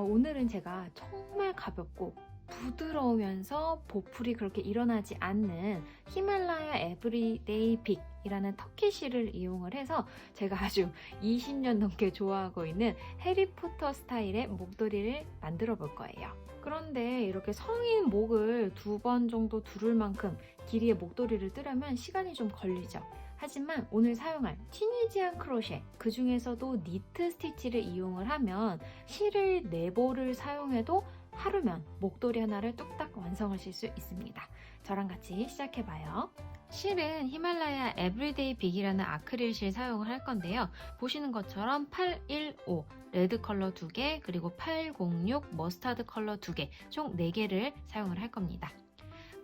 오늘은 제가 정말 가볍고 부드러우면서 보풀이 그렇게 일어나지 않는 히말라야 에브리데이 빅이라는 터키 실을 이용을 해서 제가 아주 20년 넘게 좋아하고 있는 해리포터 스타일의 목도리를 만들어 볼 거예요. 그런데 이렇게 성인 목을 2번 정도 두를 만큼 길이의 목도리를 뜨려면 시간이 좀 걸리죠. 하지만 오늘 사용할 튀니지안 크로셰, 그 중에서도 니트 스티치를 이용을 하면 실을 4볼을 사용해도 하루면 목도리 하나를 뚝딱 완성하실 수 있습니다. 저랑 같이 시작해봐요. 실은 히말라야 에브리데이 빅이라는 아크릴 실 사용을 할 건데요. 보시는 것처럼 815 레드 컬러 2개, 그리고 806 머스타드 컬러 2개, 총 4개를 사용을 할 겁니다.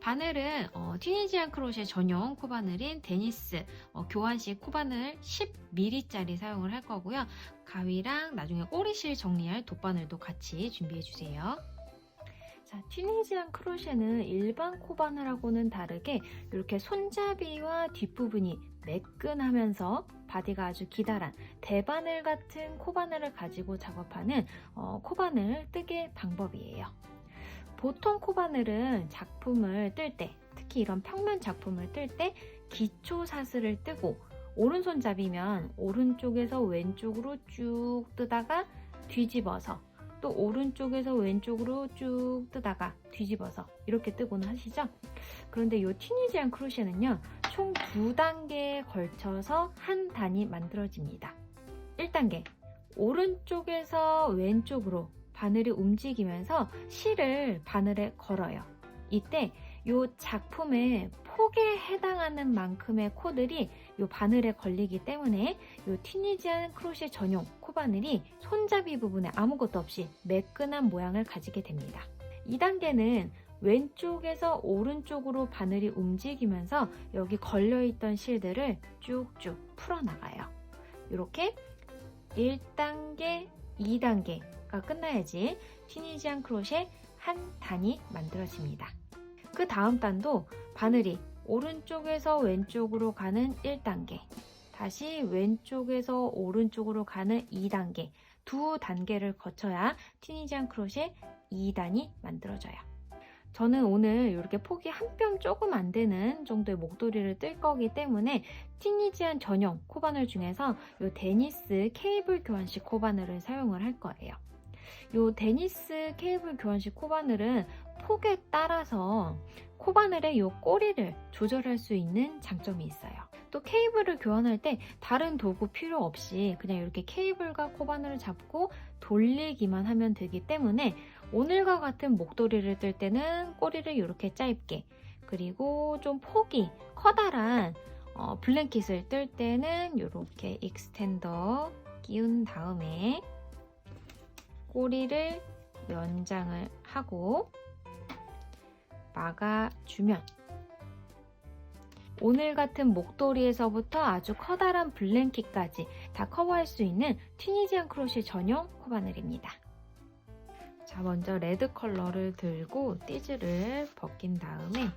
바늘은 튀니지안 크로셰 전용 코바늘인 데니스 교환식 코바늘 10mm짜리 사용을 할 거고요. 가위랑 나중에 꼬리실 정리할 돗바늘도 같이 준비해주세요. 자, 튀니지안 크로셰는 일반 코바늘하고는 다르게 이렇게 손잡이와 뒷부분이 매끈하면서 바디가 아주 기다란 대바늘 같은 코바늘을 가지고 작업하는 코바늘 뜨개 방법이에요. 보통 코바늘은 작품을 뜰 때, 특히 이런 평면 작품을 뜰 때 기초 사슬을 뜨고 오른손잡이면 오른쪽에서 왼쪽으로 쭉 뜨다가 뒤집어서 또 오른쪽에서 왼쪽으로 쭉 뜨다가 뒤집어서 이렇게 뜨고는 하시죠. 그런데 이 튀니지안 크로셰는요, 총 2단계에 걸쳐서 한 단이 만들어집니다. 1단계, 오른쪽에서 왼쪽으로 바늘이 움직이면서 실을 바늘에 걸어요. 이때 이 작품의 폭에 해당하는 만큼의 코들이 이 바늘에 걸리기 때문에 이 튀니지안 크로셰 전용 코바늘이 손잡이 부분에 아무것도 없이 매끈한 모양을 가지게 됩니다. 2단계는 왼쪽에서 오른쪽으로 바늘이 움직이면서 여기 걸려있던 실들을 쭉쭉 풀어나가요. 이렇게 1단계, 2단계가 끝나야지 튀니지안 크로셰 한 단이 만들어집니다. 그 다음 단도 바늘이 오른쪽에서 왼쪽으로 가는 1단계, 다시 왼쪽에서 오른쪽으로 가는 2단계, 2단계를 거쳐야 튀니지안 크로셰 2단이 만들어져요. 저는 오늘 이렇게 폭이 한 뼘 조금 안 되는 정도의 목도리를 뜰 거기 때문에 튀니지안 전용 코바늘 중에서 이 데니스 케이블 교환식 코바늘을 사용을 할 거예요. 이 데니스 케이블 교환식 코바늘은 폭에 따라서 코바늘의 이 꼬리를 조절할 수 있는 장점이 있어요. 또 케이블을 교환할 때 다른 도구 필요 없이 그냥 이렇게 케이블과 코바늘을 잡고 돌리기만 하면 되기 때문에 오늘과 같은 목도리를 뜰 때는 꼬리를 이렇게 짧게, 그리고 좀 폭이 커다란 블랭킷을 뜰 때는 이렇게 익스텐더 끼운 다음에 꼬리를 연장을 하고 막아주면 오늘 같은 목도리에서부터 아주 커다란 블랭킷까지 다 커버할 수 있는 튀니지안 크로셰 전용 코바늘입니다. 자, 먼저 레드 컬러를 들고 띠즈를 벗긴 다음에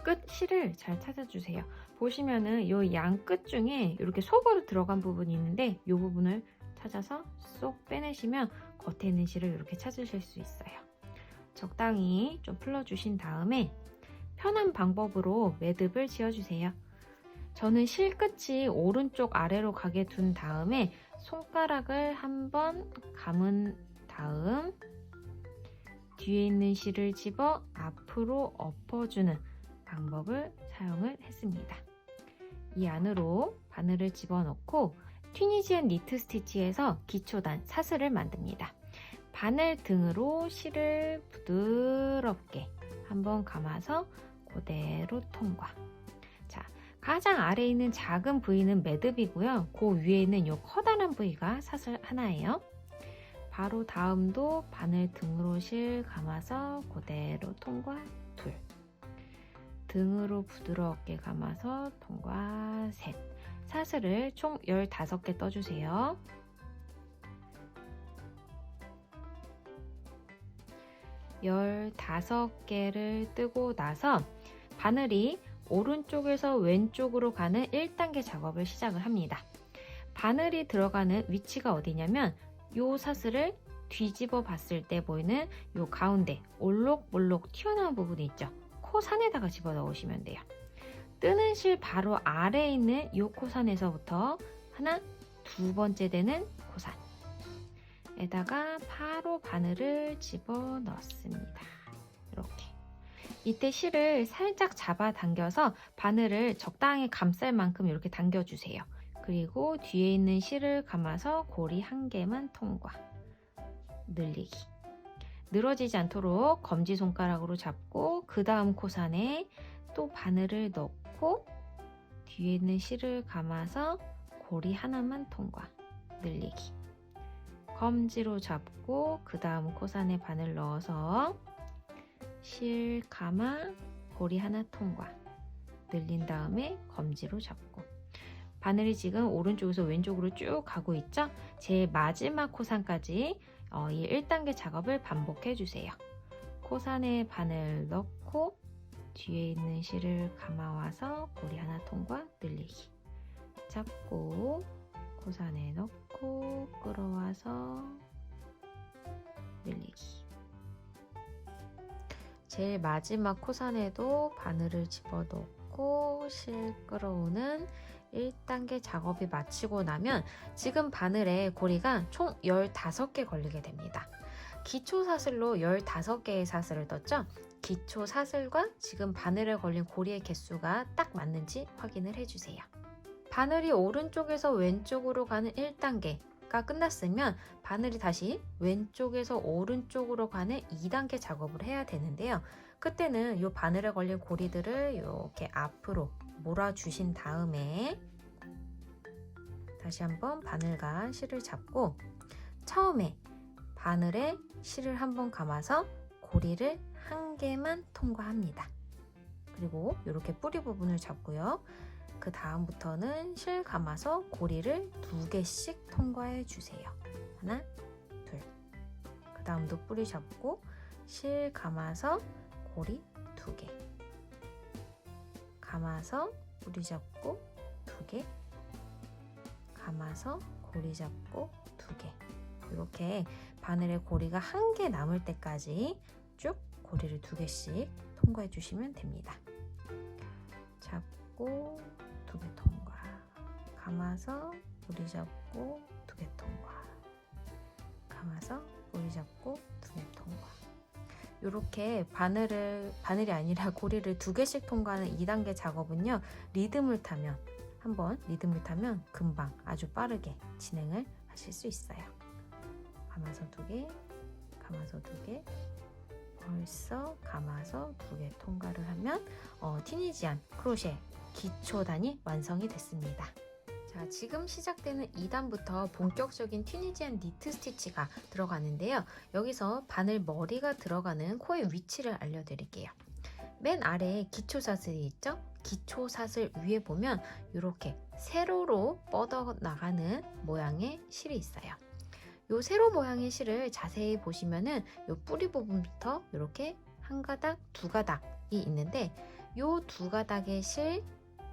끝 실을 잘 찾아주세요. 보시면은 이 양 끝 중에 이렇게 속으로 들어간 부분이 있는데 이 부분을 찾아서 쏙 빼내시면 겉에 있는 실을 이렇게 찾으실 수 있어요. 적당히 좀 풀어주신 다음에 편한 방법으로 매듭을 지어주세요. 저는 실 끝이 오른쪽 아래로 가게 둔 다음에 손가락을 한번 감은 다음 뒤에 있는 실을 집어 앞으로 엎어주는 방법을 사용을 했습니다. 이 안으로 바늘을 집어넣고 튀니지안 니트 스티치에서 기초단 사슬을 만듭니다. 바늘 등으로 실을 부드럽게 한번 감아서 그대로 통과. 자, 가장 아래에 있는 작은 부위는 매듭이고요. 그 위에 있는 이 커다란 부위가 사슬 하나예요. 바로 다음도 바늘 등으로 실 감아서 그대로 통과 둘. 등으로 부드럽게 감아서 통과 셋. 사슬을 총 15개 떠주세요. 열 15개를 뜨고 나서 바늘이 오른쪽에서 왼쪽으로 가는 1단계 작업을 시작을 합니다. 바늘이 들어가는 위치가 어디냐면 이 사슬을 뒤집어 봤을 때 보이는 요 가운데 올록올록 튀어나온 부분이 있죠. 코산에다가 집어 넣으시면 돼요. 뜨는 실 바로 아래에 있는 요 코산에서부터 하나, 두 번째 되는 코산에다가 바로 바늘을 집어 넣습니다. 이렇게. 이때 실을 살짝 잡아당겨서 바늘을 적당히 감쌀 만큼 이렇게 당겨주세요. 그리고 뒤에 있는 실을 감아서 고리 한 개만 통과. 늘리기. 늘어지지 않도록 검지손가락으로 잡고 그 다음 코산에 또 바늘을 넣고 뒤에 있는 실을 감아서 고리 하나만 통과. 늘리기. 검지로 잡고 그 다음 코산에 바늘 넣어서 실 감아 고리 하나 통과. 늘린 다음에 검지로 잡고. 바늘이 지금 오른쪽에서 왼쪽으로 쭉 가고 있죠? 제일 마지막 코산까지 이 1단계 작업을 반복해 주세요. 코산에 바늘 넣고 뒤에 있는 실을 감아와서 고리 하나 통과. 늘리기. 잡고 코산에 넣고 끌어와서 늘리기. 제일 마지막 코산에도 바늘을 집어넣고 실 끌어오는 1단계 작업이 마치고 나면 지금 바늘에 고리가 총 15개 걸리게 됩니다. 기초 사슬로 15개의 사슬을 떴죠? 기초 사슬과 지금 바늘에 걸린 고리의 개수가 딱 맞는지 확인을 해주세요. 바늘이 오른쪽에서 왼쪽으로 가는 1단계가 끝났으면 바늘이 다시 왼쪽에서 오른쪽으로 가는 2단계 작업을 해야 되는데요. 그때는 이 바늘에 걸린 고리들을 이렇게 앞으로 몰아주신 다음에 다시 한번 바늘과 실을 잡고 처음에 바늘에 실을 한번 감아서 고리를 한 개만 통과합니다. 그리고 이렇게 뿌리 부분을 잡고요. 그 다음부터는 실 감아서 고리를 2개씩 통과해 주세요. 하나, 둘. 그 다음도 뿌리 잡고 실 감아서 고리 2개. 감아서 뿌리 잡고 2개. 감아서 고리 잡고 2개. 이렇게 바늘에 고리가 1개 남을 때까지 쭉 고리를 2개씩 통과해 주시면 됩니다. 잡고 2개 통과. 감아서 고리 잡고 2개 통과. 감아서 고리 잡고 2개 통과. 이렇게 바늘이 아니라 고리를 2개씩 통과하는 2단계 작업은요, 리듬을 타면 금방 아주 빠르게 진행을 하실 수 있어요. 감아서 2개, 감아서 2개, 벌써 감아서 2개 통과를 하면 티니지안 크로셰 기초단이 완성이 됐습니다. 자, 지금 시작되는 2단부터 본격적인 튀니지안 니트 스티치가 들어가는데요. 여기서 바늘 머리가 들어가는 코의 위치를 알려드릴게요. 맨 아래에 기초 사슬이 있죠? 기초 사슬 위에 보면 이렇게 세로로 뻗어 나가는 모양의 실이 있어요. 이 세로 모양의 실을 자세히 보시면은 이 뿌리 부분부터 이렇게 한 가닥, 두 가닥이 있는데 이 두 가닥의 실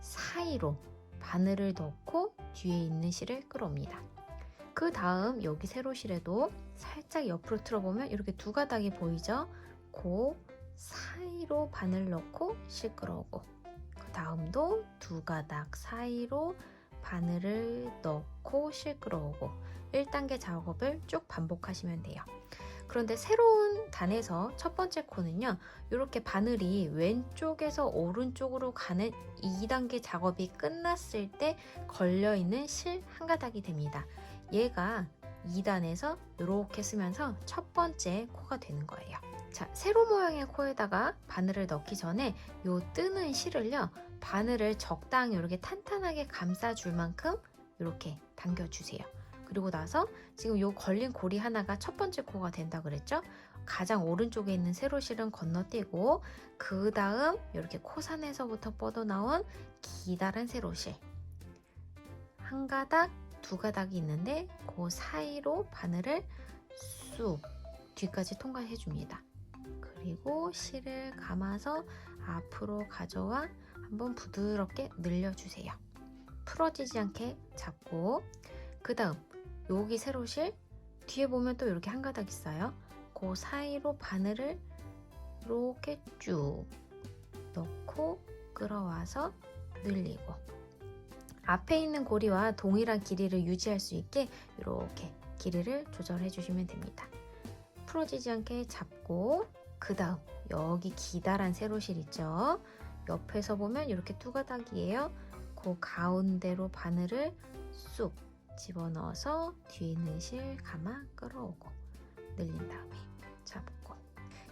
사이로 바늘을 넣고 뒤에 있는 실을 끌어옵니다. 그 다음 여기 세로실에도 살짝 옆으로 틀어보면 이렇게 두 가닥이 보이죠? 그 사이로 바늘 넣고 실 끌어오고, 그 다음도 두 가닥 사이로 바늘을 넣고 실 끌어오고 1단계 작업을 쭉 반복하시면 돼요. 그런데 새로운 단에서 첫 번째 코는요, 이렇게 바늘이 왼쪽에서 오른쪽으로 가는 2단계 작업이 끝났을 때 걸려있는 실 한 가닥이 됩니다. 얘가 2단에서 이렇게 쓰면서 첫 번째 코가 되는 거예요. 자, 세로 모양의 코에다가 바늘을 넣기 전에 요 뜨는 실을요, 바늘을 적당히 이렇게 탄탄하게 감싸줄 만큼 이렇게 당겨주세요. 그리고 나서 지금 요 걸린 고리 하나가 첫 번째 코가 된다 그랬죠? 가장 오른쪽에 있는 세로실은 건너뛰고 그 다음 이렇게 코산에서부터 뻗어나온 기다란 세로실 한 가닥, 두 가닥이 있는데 그 사이로 바늘을 쑥 뒤까지 통과해 줍니다. 그리고 실을 감아서 앞으로 가져와 한번 부드럽게 늘려주세요. 풀어지지 않게 잡고 그 다음 여기 세로실 뒤에 보면 또 이렇게 한 가닥 있어요. 그 사이로 바늘을 이렇게 쭉 넣고 끌어와서 늘리고, 앞에 있는 고리와 동일한 길이를 유지할 수 있게 이렇게 길이를 조절해 주시면 됩니다. 풀어지지 않게 잡고, 그 다음 여기 기다란 세로실 있죠? 옆에서 보면 이렇게 두 가닥이에요. 그 가운데로 바늘을 쑥 집어넣어서 뒤에 있는 실 감아 끌어오고, 늘린 다음에 잡고.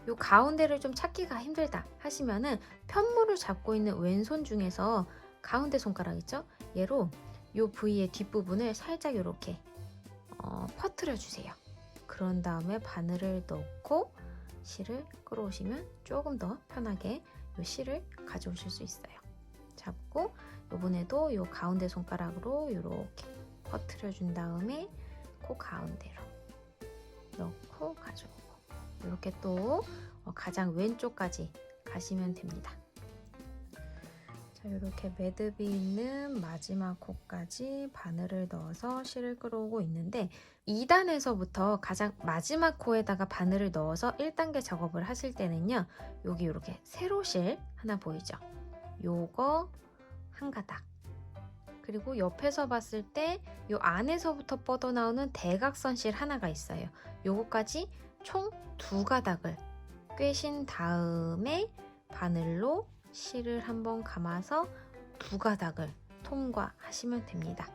요 가운데를 좀 찾기가 힘들다 하시면은 편물을 잡고 있는 왼손 중에서 가운데 손가락 있죠? 얘로 요 부위의 뒷부분을 살짝 이렇게 퍼트려 주세요. 그런 다음에 바늘을 넣고 실을 끌어오시면 조금 더 편하게 요 실을 가져오실 수 있어요. 잡고 요번에도 요 가운데 손가락으로 이렇게 퍼트려 준 다음에 그 가운데로 넣고 가져오고, 이렇게 또 가장 왼쪽까지 가시면 됩니다. 자, 이렇게 매듭이 있는 마지막 코까지 바늘을 넣어서 실을 끌어오고 있는데, 2단에서부터 가장 마지막 코에다가 바늘을 넣어서 1단계 작업을 하실 때는요, 여기 이렇게 세로실 하나 보이죠? 요거 한 가닥, 그리고 옆에서 봤을 때 요 안에서부터 뻗어나오는 대각선 실 하나가 있어요. 요거까지 총 2가닥을 꿰신 다음에 바늘로 실을 한번 감아서 2가닥을 통과하시면 됩니다.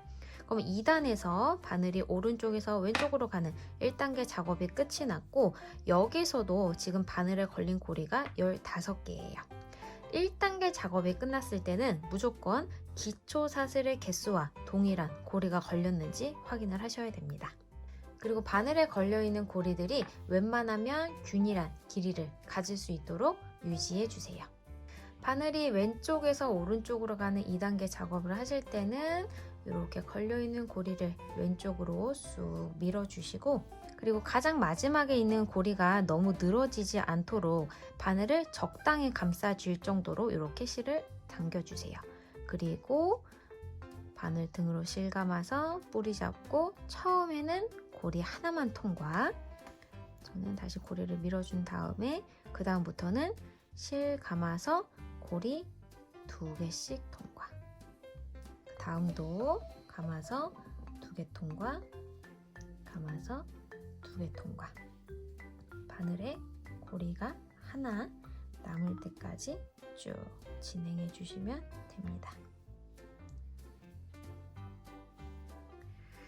그럼 2단에서 바늘이 오른쪽에서 왼쪽으로 가는 1단계 작업이 끝이 났고, 여기서도 지금 바늘에 걸린 고리가 15개예요. 1단계 작업이 끝났을 때는 무조건 기초 사슬의 개수와 동일한 고리가 걸렸는지 확인을 하셔야 됩니다. 그리고 바늘에 걸려있는 고리들이 웬만하면 균일한 길이를 가질 수 있도록 유지해 주세요. 바늘이 왼쪽에서 오른쪽으로 가는 2단계 작업을 하실 때는 이렇게 걸려있는 고리를 왼쪽으로 쑥 밀어주시고, 그리고 가장 마지막에 있는 고리가 너무 늘어지지 않도록 바늘을 적당히 감싸줄 정도로 이렇게 실을 당겨주세요. 그리고 바늘 등으로 실 감아서 뿌리 잡고, 처음에는 고리 하나만 통과, 저는 다시 고리를 밀어준 다음에 그 다음부터는 실 감아서 고리 2개씩 통과, 그 다음도 감아서 2개 통과, 감아서 2개 통과, 바늘에 고리가 하나 남을 때까지 쭉 진행해 주시면 됩니다.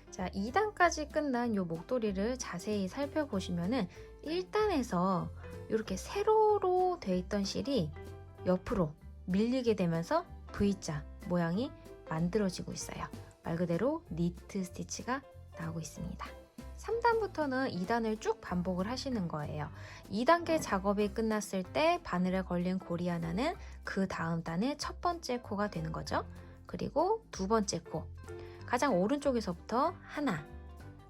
자, 2단까지 끝난 요 목도리를 자세히 살펴보시면은 1단에서 이렇게 세로로 돼 있던 실이 옆으로 밀리게 되면서 V자 모양이 만들어지고 있어요. 말 그대로 니트 스티치가 나오고 있습니다. 3단부터는 2단을 쭉 반복을 하시는 거예요. 2단계 작업이 끝났을 때 바늘에 걸린 고리 하나는 그 다음 단의 첫 번째 코가 되는 거죠. 그리고 두 번째 코, 가장 오른쪽에서부터 하나,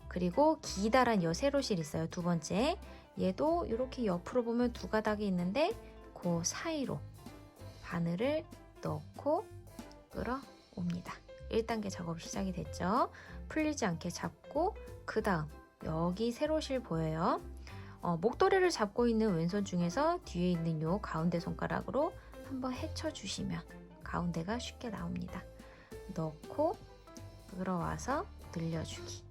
그리고 기다란 요 세로실 있어요. 두 번째, 얘도 이렇게 옆으로 보면 2가닥이 있는데 그 사이로 바늘을 넣고 끌어옵니다. 1단계 작업이 시작이 됐죠. 풀리지 않게 잡고, 그 다음 여기 세로실 보여요. 목도리를 잡고 있는 왼손 중에서 뒤에 있는 요 가운데 손가락으로 한번 헤쳐 주시면 가운데가 쉽게 나옵니다. 넣고 끌어와서 늘려주기,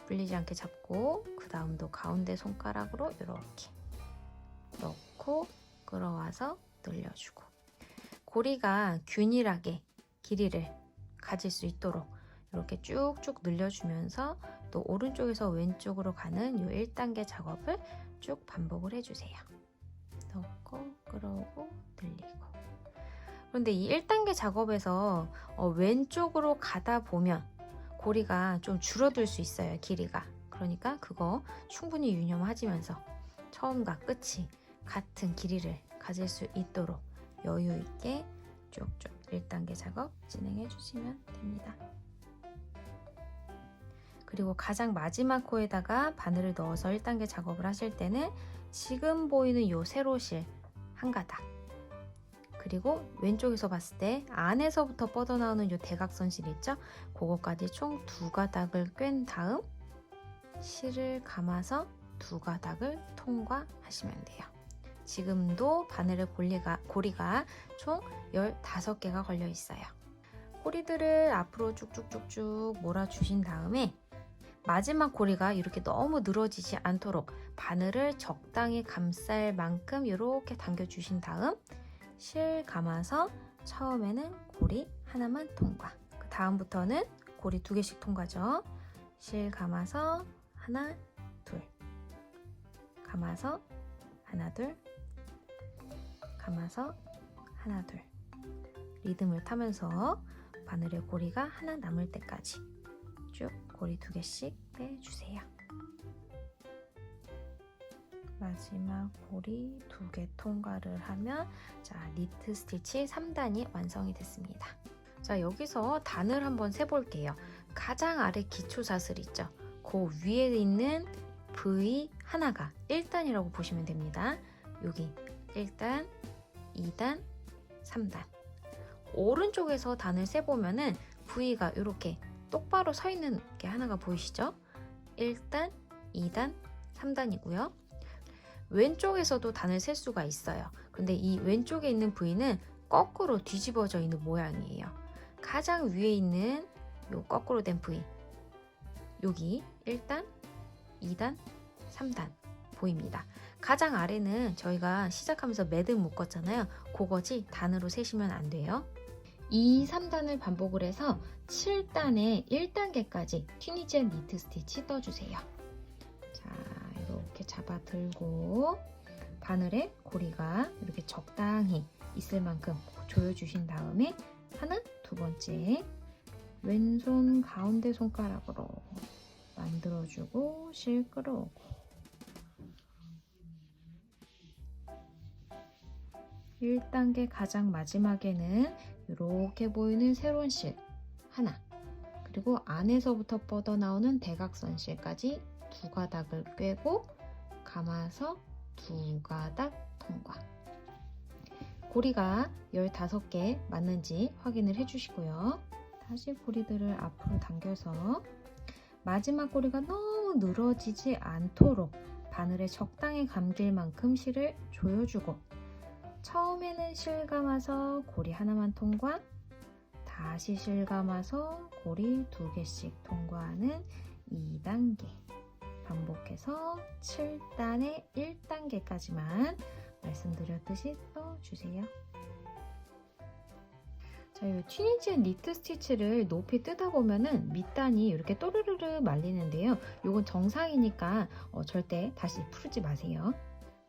풀리지 않게 잡고, 그 다음도 가운데 손가락으로 이렇게 넣고 끌어와서 늘려주고, 고리가 균일하게 길이를 가질 수 있도록 이렇게 쭉쭉 늘려주면서 또 오른쪽에서 왼쪽으로 가는 이 1단계 작업을 쭉 반복을 해주세요. 넣고 끌어오고 늘리고. 그런데 이 1단계 작업에서 왼쪽으로 가다 보면 고리가 좀 줄어들 수 있어요, 길이가. 그러니까 그거 충분히 유념하시면서 처음과 끝이 같은 길이를 가질 수 있도록 여유 있게 쭉쭉 1단계 작업 진행해 주시면 됩니다. 그리고 가장 마지막 코에다가 바늘을 넣어서 1단계 작업을 하실 때는 지금 보이는 이 세로실 한 가닥, 그리고 왼쪽에서 봤을 때 안에서부터 뻗어나오는 이 대각선 실 있죠? 그거까지 총 2가닥을 꿰n 다음 실을 감아서 두 가닥을 통과하시면 돼요. 지금도 바늘의 고리가 총 15개가 걸려 있어요. 고리들을 앞으로 쭉쭉쭉쭉 몰아주신 다음에 마지막 고리가 이렇게 너무 늘어지지 않도록 바늘을 적당히 감쌀 만큼 이렇게 당겨주신 다음 실 감아서 처음에는 고리 하나만 통과. 그 다음부터는 고리 2개씩 통과죠. 실 감아서 하나, 둘. 감아서 하나, 둘. 감아서 하나, 둘. 리듬을 타면서 바늘의 고리가 하나 남을 때까지 쭉 고리 2개씩 빼주세요. 마지막 고리 2개 통과를 하면 자, 니트 스티치 3단이 완성이 됐습니다. 자, 여기서 단을 한번 세볼게요. 가장 아래 기초 사슬 있죠? 그 위에 있는 V 하나가 1단이라고 보시면 됩니다. 여기 1단, 2단, 3단. 오른쪽에서 단을 세보면은 V가 이렇게 똑바로 서 있는 게 하나가 보이시죠? 1단, 2단, 3단이고요. 왼쪽에서도 단을 셀 수가 있어요. 근데 이 왼쪽에 있는 V는 거꾸로 뒤집어져 있는 모양이에요. 가장 위에 있는 요 거꾸로 된 V, 여기 1단, 2단, 3단 보입니다. 가장 아래는 저희가 시작하면서 매듭 묶었잖아요. 그거지 단으로 세시면 안 돼요. 2, 3단을 반복을 해서 7단의 1단계까지 튀니지엘 니트 스티치 떠주세요. 자, 이렇게 잡아 들고 바늘에 고리가 이렇게 적당히 있을 만큼 조여주신 다음에 하나, 두 번째 왼손 가운데 손가락으로 만들어주고 실 끌어오고 1단계 가장 마지막에는 이렇게 보이는 세로운 실 하나, 그리고 안에서부터 뻗어나오는 대각선 실까지 두 가닥을 꿰고 감아서 두 가닥 통과. 고리가 15개 맞는지 확인을 해주시고요. 다시 고리들을 앞으로 당겨서 마지막 고리가 너무 늘어지지 않도록 바늘에 적당히 감길 만큼 실을 조여주고 처음에는 실 감아서 고리 하나만 통과, 다시 실 감아서 고리 2개씩 통과하는 2단계 반복해서 7단의 1단계까지만 말씀드렸듯이 떠주세요. 자, 이 튀니지엘 니트 스티치를 높이 뜨다 보면은 밑단이 이렇게 또르르르 말리는데요. 이건 정상이니까 절대 다시 풀지 마세요.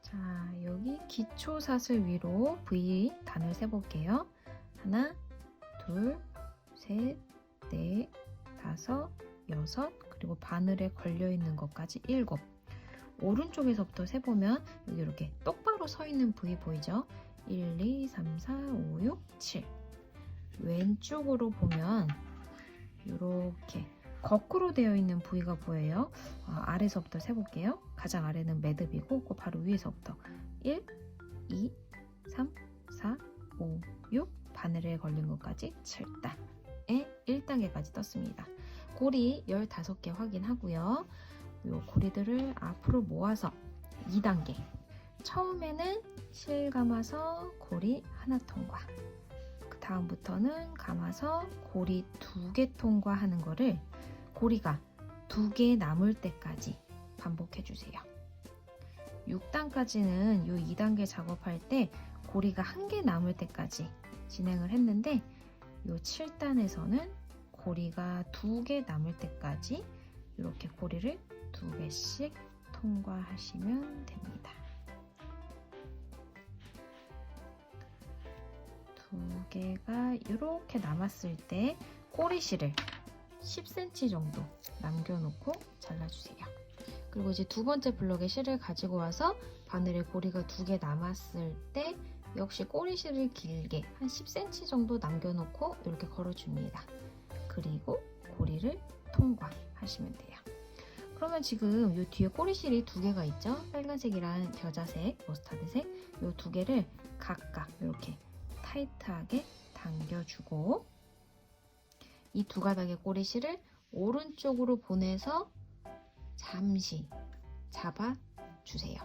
자, 여기 기초 사슬 위로 V 단을 세볼게요. 하나, 둘, 셋, 넷, 다섯, 여섯, 그리고 바늘에 걸려있는 것까지 7. 오른쪽에서부터 세보면 여기 이렇게 똑바로 서 있는 V 보이죠? 1, 2, 3, 4, 5, 6, 7. 왼쪽으로 보면 이렇게 거꾸로 되어 있는 부위가 보여요. 아래서부터 세볼게요. 가장 아래는 매듭이고 그 바로 위에서부터 1, 2, 3, 4, 5, 6 바늘에 걸린 것까지 7단에 1단계까지 떴습니다. 고리 15개 확인하고요. 이 고리들을 앞으로 모아서 2단계. 처음에는 실 감아서 고리 하나 통과. 그 다음부터는 감아서 고리 2개 통과하는 거를 고리가 2개 남을 때까지 반복해주세요. 6단까지는 이 2단계 작업할 때 고리가 1개 남을 때까지 진행을 했는데 이 7단에서는 고리가 2개 남을 때까지 이렇게 고리를 2개씩 통과하시면 됩니다. 2개가 이렇게 남았을 때 꼬리실을 10cm 정도 남겨놓고 잘라주세요. 그리고 이제 두 번째 블럭에 실을 가지고 와서 바늘에 고리가 2개 남았을 때 역시 꼬리실을 길게 한 10cm 정도 남겨놓고 이렇게 걸어줍니다. 그리고 고리를 통과하시면 돼요. 그러면 지금 이 뒤에 꼬리실이 2개가 있죠? 빨간색이랑 겨자색, 머스타드색 이 2개를 각각 이렇게 타이트하게 당겨주고 이 2가닥의 꼬리실을 오른쪽으로 보내서 잠시 잡아주세요.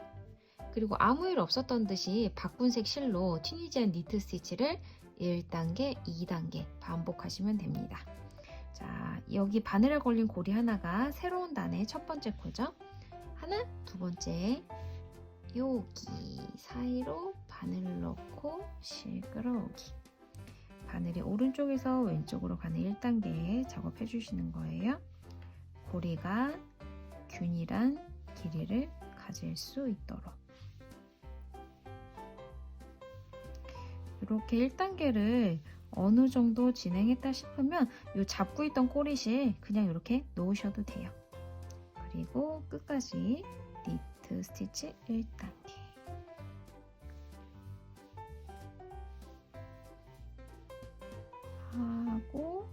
그리고 아무 일 없었던 듯이 바꾼색 실로 튀니지한 니트 스티치를 1단계, 2단계 반복하시면 됩니다. 자, 여기 바늘에 걸린 고리 하나가 새로운 단의 첫 번째 코죠. 하나, 두 번째 여기 사이로 바늘을 넣고 실 끌어오기. 바늘이 오른쪽에서 왼쪽으로 가는 1단계 작업해 주시는 거예요. 고리가 균일한 길이를 가질 수 있도록. 이렇게 1단계를 어느 정도 진행했다 싶으면 이 잡고 있던 꼬리실 그냥 이렇게 놓으셔도 돼요. 그리고 끝까지 니트 스티치 1단계. 하고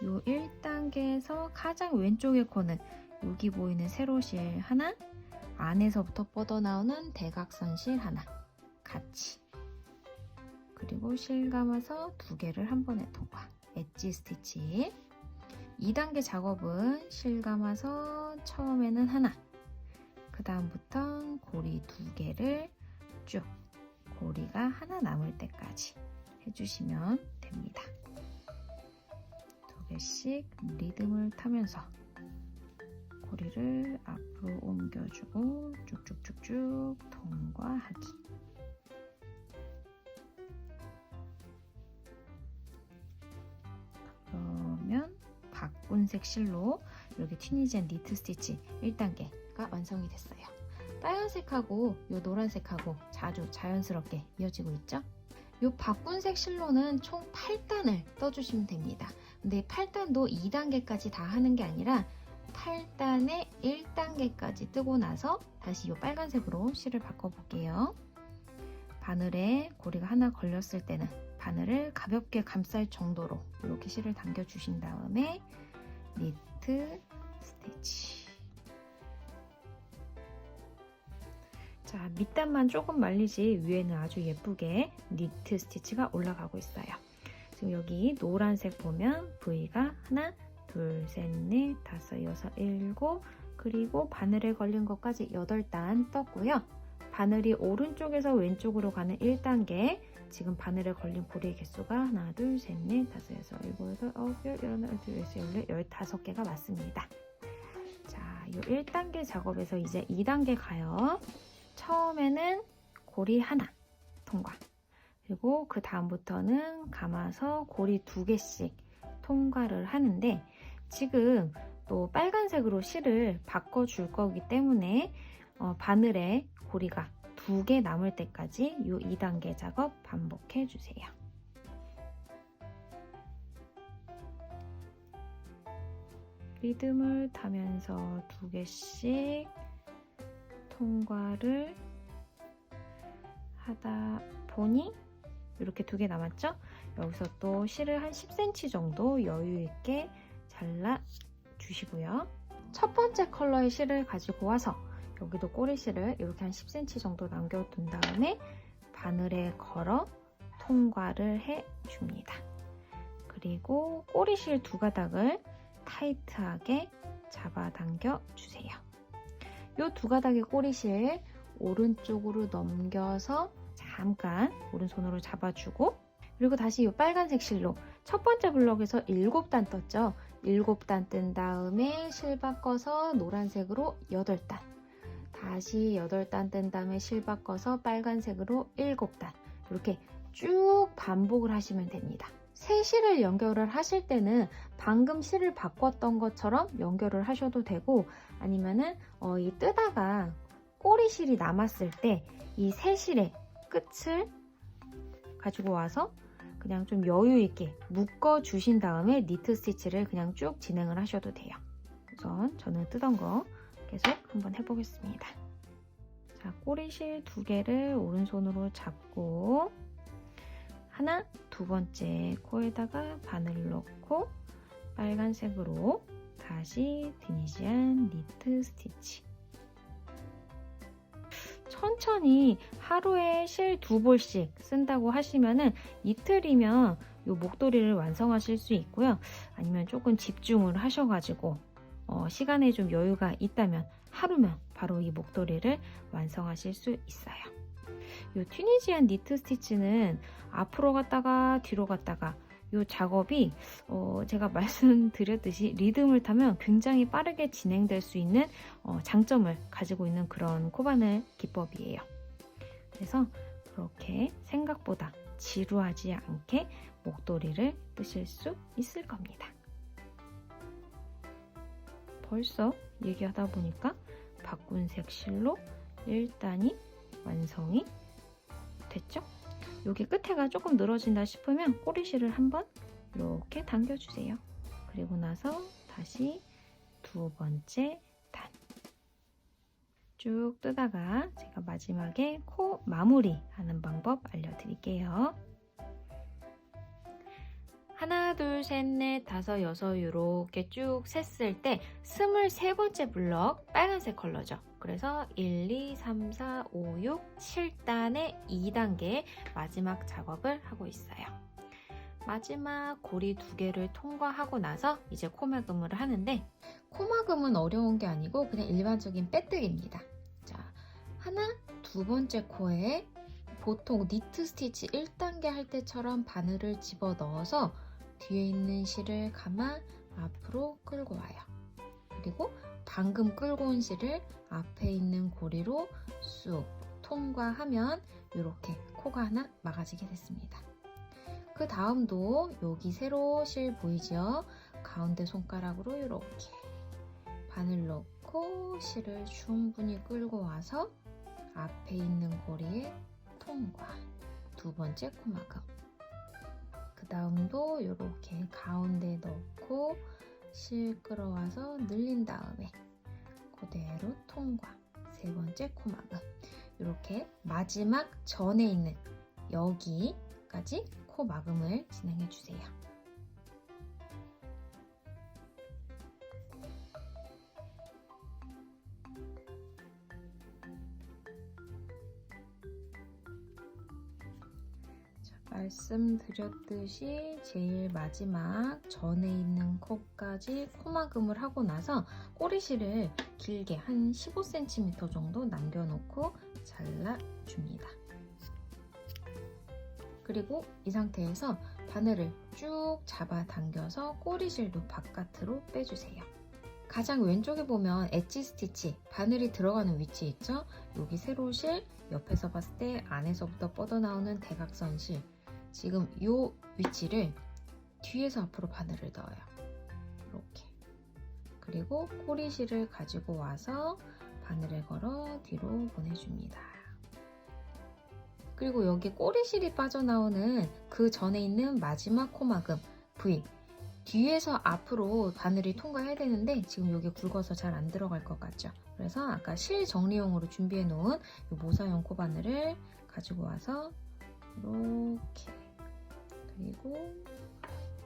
이 1단계에서 가장 왼쪽의 코는 여기 보이는 세로실 하나, 안에서부터 뻗어나오는 대각선 실 하나 같이. 그리고 실 감아서 2개를 한 번에 통과. 엣지 스티치. 2단계 작업은 실 감아서 처음에는 하나, 그 다음부턴 고리 2개를 쭉 고리가 하나 남을 때까지 해주시면 됩니다. 2개씩 리듬을 타면서 고리를 앞으로 옮겨주고 쭉쭉쭉쭉 통과하기. 그러면 바꾼색 실로 이렇게 튀니지한 니트 스티치 1단계가 완성이 됐어요. 빨간색하고 이 노란색하고 아주 자연스럽게 이어지고 있죠? 이 바꾼색 실로는 총 8단을 떠주시면 됩니다. 근데 8단도 2단계까지 다 하는 게 아니라 8단에 1단계까지 뜨고 나서 다시 이 빨간색으로 실을 바꿔볼게요. 바늘에 고리가 하나 걸렸을 때는 바늘을 가볍게 감쌀 정도로 이렇게 실을 당겨주신 다음에 니트 스티치. 자, 밑단만 조금 말리지 위에는 아주 예쁘게 니트 스티치가 올라가고 있어요. 지금 여기 노란색 보면 V가 하나, 둘, 셋, 넷, 다섯, 여섯, 일곱, 그리고 바늘에 걸린 것까지 8단 떴고요. 바늘이 오른쪽에서 왼쪽으로 가는 1단계, 지금 바늘에 걸린 고리의 개수가 하나, 둘, 셋, 넷, 다섯, 여섯, 일곱, 여덟, 아홉, 열, 열하나, 열둘, 열셋, 열넷, 15개가 맞습니다. 자, 이 1단계 작업에서 이제 2단계 가요. 처음에는 고리 하나 통과. 그리고 그 다음부터는 감아서 고리 2개씩 통과를 하는데, 지금 또 빨간색으로 실을 바꿔줄 거기 때문에 바늘에 고리가 2개 남을 때까지 이 2단계 작업 반복해 주세요. 리듬을 타면서 2개씩 통과를 하다 보니 이렇게 2개 남았죠? 여기서 또 실을 한 10cm 정도 여유 있게 잘라 주시고요. 첫 번째 컬러의 실을 가지고 와서 여기도 꼬리실을 이렇게 한 10cm 정도 남겨둔 다음에 바늘에 걸어 통과를 해줍니다. 그리고 꼬리실 2가닥을 타이트하게 잡아당겨 주세요. 이 2가닥의 꼬리실 오른쪽으로 넘겨서 잠깐 오른손으로 잡아주고, 그리고 다시 이 빨간색 실로 첫 번째 블럭에서 7단 떴죠. 7단 뜬 다음에 실 바꿔서 노란색으로 8단, 다시 8단 뜬 다음에 실 바꿔서 빨간색으로 7단, 이렇게 쭉 반복을 하시면 됩니다. 새 실을 연결을 하실 때는 방금 실을 바꿨던 것처럼 연결을 하셔도 되고, 아니면은 이 뜨다가 꼬리실이 남았을 때 이 새 실의 끝을 가지고 와서 그냥 좀 여유 있게 묶어 주신 다음에 니트 스티치를 그냥 쭉 진행을 하셔도 돼요. 우선 저는 뜨던 거 계속 한번 해보겠습니다. 자, 꼬리실 2개를 오른손으로 잡고 하나, 두 번째 코에다가 바늘 넣고 빨간색으로 다시 튀니지한 니트 스티치. 천천히 하루에 실 2볼씩 쓴다고 하시면은 이틀이면 이 목도리를 완성하실 수 있고요. 아니면 조금 집중을 하셔가지고 시간에 좀 여유가 있다면 하루면 바로 이 목도리를 완성하실 수 있어요. 이 튀니지안 니트 스티치는 앞으로 갔다가 뒤로 갔다가 이 작업이 제가 말씀드렸듯이 리듬을 타면 굉장히 빠르게 진행될 수 있는 장점을 가지고 있는 그런 코바늘 기법이에요. 그래서 그렇게 생각보다 지루하지 않게 목도리를 뜨실 수 있을 겁니다. 벌써 얘기하다 보니까 바꾼색 실로 1단이 완성이 됐죠? 여기 끝에가 조금 늘어진다 싶으면 꼬리실을 한번 이렇게 당겨주세요. 그리고 나서 다시 두 번째 단 쭉 뜨다가 제가 마지막에 코 마무리 하는 방법 알려드릴게요. 하나, 둘, 셋, 넷, 다섯, 여섯 이렇게 쭉 셌을 때 23번째 블럭 빨간색 컬러죠. 그래서 1, 2, 3, 4, 5, 6, 7단의 2단계 마지막 작업을 하고 있어요. 마지막 고리 2개를 통과하고 나서 이제 코막음을 하는데 코막음은 어려운 게 아니고 그냥 일반적인 빼뜨기입니다. 자, 하나, 두 번째 코에 보통 니트 스티치 1단계 할 때처럼 바늘을 집어 넣어서 뒤에 있는 실을 감아 앞으로 끌고 와요. 그리고 방금 끌고 온 실을 앞에 있는 고리로 쑥 통과하면 이렇게 코가 하나 막아지게 됐습니다. 그 다음도 여기 세로 실 보이죠? 가운데 손가락으로 이렇게 바늘 넣고 실을 충분히 끌고 와서 앞에 있는 고리에 통과. 두 번째 코막음. 그 다음도 이렇게 가운데 넣고 실 끌어와서 늘린 다음에 그대로 통과. 세 번째 코막음. 이렇게 마지막 전에 있는 여기까지 코막음을 진행해 주세요. 말씀드렸듯이 제일 마지막 전에 있는 코까지 코막음을 하고 나서 꼬리실을 길게 한 15cm 정도 남겨놓고 잘라줍니다. 그리고 이 상태에서 바늘을 쭉 잡아당겨서 꼬리실도 바깥으로 빼주세요. 가장 왼쪽에 보면 엣지 스티치, 바늘이 들어가는 위치 있죠? 여기 세로 실, 옆에서 봤을 때 안에서부터 뻗어나오는 대각선 실, 지금 이 위치를 뒤에서 앞으로 바늘을 넣어요. 이렇게. 그리고 꼬리실을 가지고 와서 바늘을 걸어 뒤로 보내줍니다. 그리고 여기 꼬리실이 빠져나오는 그 전에 있는 마지막 코막음 V, 뒤에서 앞으로 바늘이 통과해야 되는데 지금 여기 굵어서 잘 안 들어갈 것 같죠? 그래서 아까 실 정리용으로 준비해 놓은 이 모사용 코바늘을 가지고 와서 이렇게, 그리고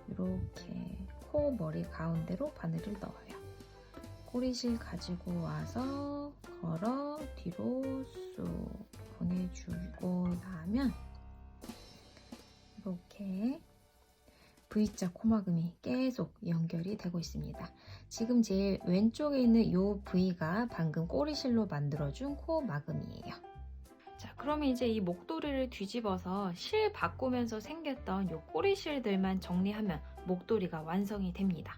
이렇게 코 머리 가운데로 바늘을 넣어요. 꼬리실 가지고 와서 걸어 뒤로 쑥 보내주고 나면 이렇게 V자 코막음이 계속 연결이 되고 있습니다. 지금 제일 왼쪽에 있는 이 V가 방금 꼬리실로 만들어준 코막음이에요. 자, 그러면 이제 이 목도리를 뒤집어서 실 바꾸면서 생겼던 이 꼬리실들만 정리하면 목도리가 완성이 됩니다.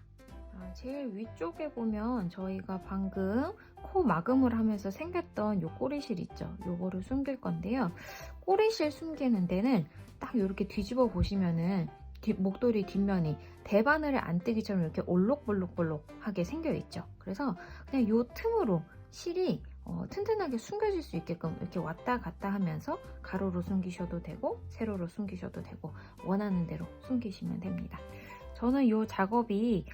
제일 위쪽에 보면 저희가 방금 코 막음을 하면서 생겼던 이 꼬리실 있죠? 요거를 숨길 건데요. 꼬리실 숨기는 데는 딱 이렇게 뒤집어 보시면은 목도리 뒷면이 대바늘을 안 뜨기처럼 이렇게 올록볼록볼록하게 생겨 있죠. 그래서 그냥 이 틈으로 실이 튼튼하게 숨겨질 수 있게끔 이렇게 왔다 갔다 하면서 가로로 숨기셔도 되고 세로로 숨기셔도 되고 원하는 대로 숨기시면 됩니다. 저는 이 작업이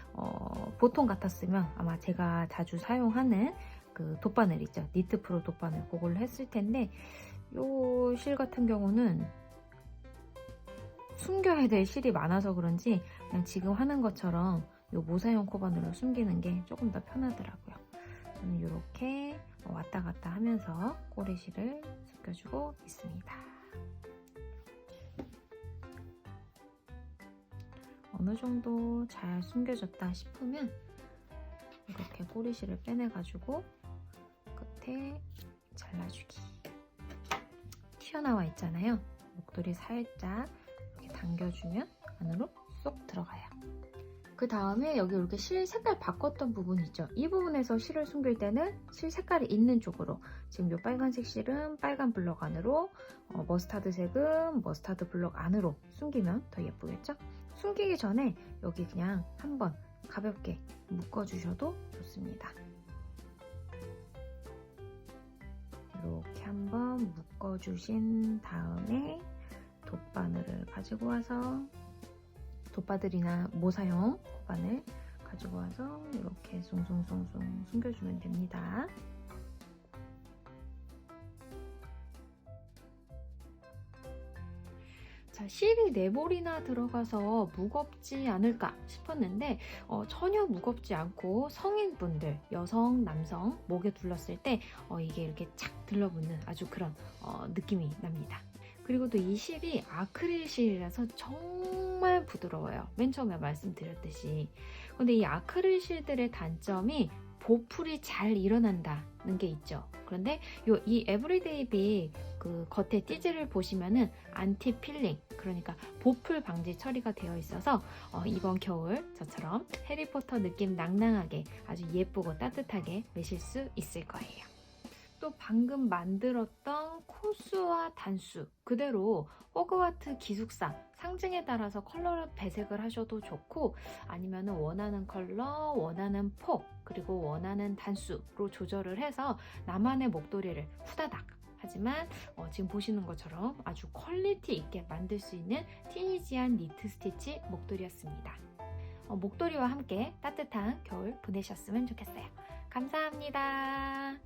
보통 같았으면 아마 제가 자주 사용하는 그 돗바늘 있죠, 니트 프로 돗바늘, 그걸로 했을 텐데 이 실 같은 경우는 숨겨야 될 실이 많아서 그런지 그냥 지금 하는 것처럼 이 모사용 코바늘로 숨기는 게 조금 더 편하더라고요. 저는 이렇게 왔다 갔다 하면서 꼬리실을 숨겨주고 있습니다. 어느 정도 잘 숨겨졌다 싶으면 이렇게 꼬리실을 빼내가지고 끝에 잘라주기. 튀어나와 있잖아요. 목도리 살짝 이렇게 당겨주면 안으로 쏙 들어가요. 그 다음에 여기 이렇게 실 색깔 바꿨던 부분 있죠? 이 부분에서 실을 숨길 때는 실 색깔이 있는 쪽으로, 지금 이 빨간색 실은 빨간 블럭 안으로, 머스타드색은 머스타드 블럭 안으로 숨기면 더 예쁘겠죠? 숨기기 전에 여기 그냥 한번 가볍게 묶어주셔도 좋습니다. 이렇게 한번 묶어주신 다음에 돗바늘을 가지고 와서, 돗바늘이나 모사용 바늘 가지고 와서 이렇게 숭숭숭숭 숨겨주면 됩니다. 자, 실이 4볼이나 들어가서 무겁지 않을까 싶었는데 전혀 무겁지 않고 성인분들, 여성, 남성 목에 둘렀을 때 이게 이렇게 착 들러붙는 아주 그런 느낌이 납니다. 그리고 또 이 실이 아크릴 실이라서 정말 부드러워요. 맨 처음에 말씀드렸듯이. 근데 이 아크릴 실들의 단점이 보풀이 잘 일어난다는 게 있죠. 그런데 이 에브리데이 빅 그 겉에 띠지를 보시면은 안티 필링, 그러니까 보풀 방지 처리가 되어 있어서 이번 겨울 저처럼 해리포터 느낌 낭낭하게 아주 예쁘고 따뜻하게 매실 수 있을 거예요. 또 방금 만들었던 코수와 단수 그대로 호그와트 기숙사 상징에 따라서 컬러를 배색을 하셔도 좋고, 아니면 원하는 컬러, 원하는 폭, 그리고 원하는 단수로 조절을 해서 나만의 목도리를 후다닥, 하지만 지금 보시는 것처럼 아주 퀄리티 있게 만들 수 있는 티니지한 니트 스티치 목도리였습니다. 목도리와 함께 따뜻한 겨울 보내셨으면 좋겠어요. 감사합니다.